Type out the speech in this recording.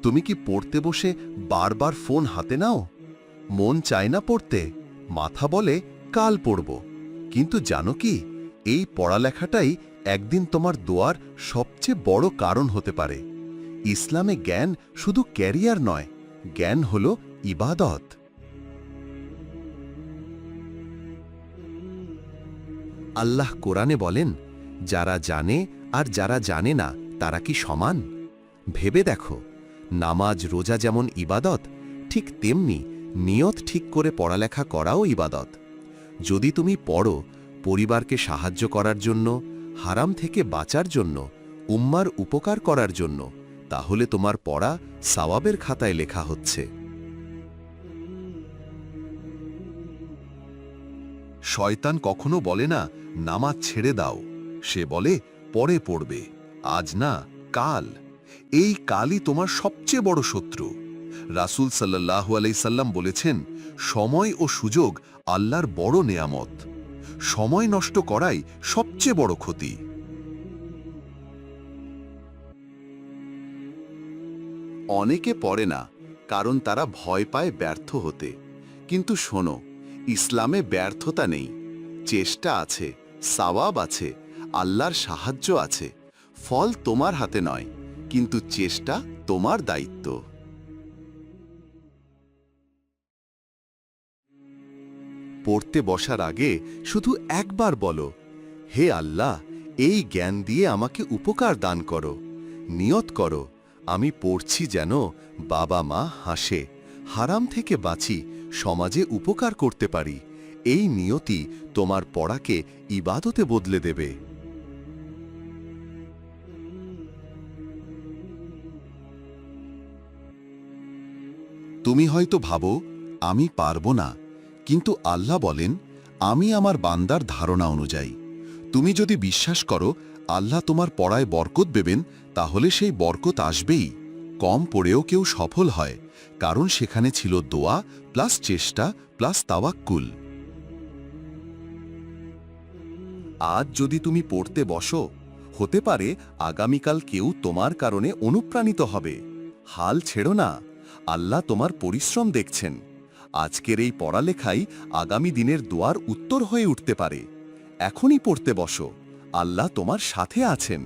তুমি কি পড়তে বসে বারবার ফোন হাতে নাও? মন চায় না পড়তে, মাথা বলে কাল পড়ব। কিন্তু জানো কি, এই পড়ালেখাটাই একদিন তোমার দোয়ার সবচেয়ে বড় কারণ হতে পারে। ইসলামে জ্ঞান শুধু ক্যারিয়ার নয়, জ্ঞান হলো ইবাদত। আল্লাহ কোরআনে বলেন, যারা জানে আর যারা জানে না তারা কি সমান? ভেবে দেখো, নামাজ রোজা যেমন ইবাদত, ঠিক তেমনি নিয়ত ঠিক করে পড়ালেখা করাও ইবাদত। যদি তুমি পড়ো পরিবারকে সাহায্য করার জন্য, হারাম থেকে বাঁচার জন্য, উম্মার উপকার করার জন্য, তাহলে তোমার পড়া সওয়াবের খাতায় লেখা হচ্ছে। শয়তান কখনো বলে না নামাজ ছেড়ে দাও, সে বলে পরে পড়বে, আজ না কাল। এই কালই তোমার সবচেয়ে বড় শত্রু। রাসূল সাল্লাল্লাহু আলাইহি সাল্লাম বলেছেন, সময় ও সুযোগ আল্লাহর বড় নেয়ামত। সময় নষ্ট করাই সবচেয়ে বড় ক্ষতি। অনেকে পড়ে না কারণ তারা ভয় পায় ব্যর্থ হতে। কিন্তু শোনো, ইসলামে ব্যর্থতা নেই, চেষ্টা আছে, সওয়াব আছে, আল্লাহর সাহায্য আছে। ফল তোমার হাতে নয়, কিন্তু চেষ্টা তোমার দায়িত্ব। পড়তে বসার আগে শুধু একবার বলো, হে আল্লাহ, এই জ্ঞান দিয়ে আমাকে উপকার দান করো। নিয়ত করো, আমি পড়ছি যেন বাবা মা হাসে, হারাম থেকে বাঁচি, সমাজে উপকার করতে পারি। এই নিয়তি তোমার পড়াকে ইবাদতে বদলে দেবে। তুমি হয়তো ভাবো আমি পারবো না, কিন্তু আল্লাহ বলেন, আমি আমার বান্দার ধারণা অনুযায়ী। তুমি যদি বিশ্বাস করো আল্লাহ তোমার পড়ায় বরকত দেবেন, তাহলে সেই বরকত আসবেই। কম পড়েও কেউ সফল হয়, কারণ সেখানে ছিল দোয়া প্লাস চেষ্টা প্লাস তাওয়াক্কুল। আজ যদি তুমি পড়তে বসো, হতে পারে আগামীকাল কেউ তোমার কারণে অনুপ্রাণিত হবে। হাল ছেড়ো না, আল্লাহ তোমার পরিশ্রম দেখছেন। আজকের এই পড়ালেখাই আগামী দিনের দোয়ার উত্তর হয়ে উঠতে পারে। এখনই পড়তে বসো, আল্লাহ তোমার সাথে আছেন।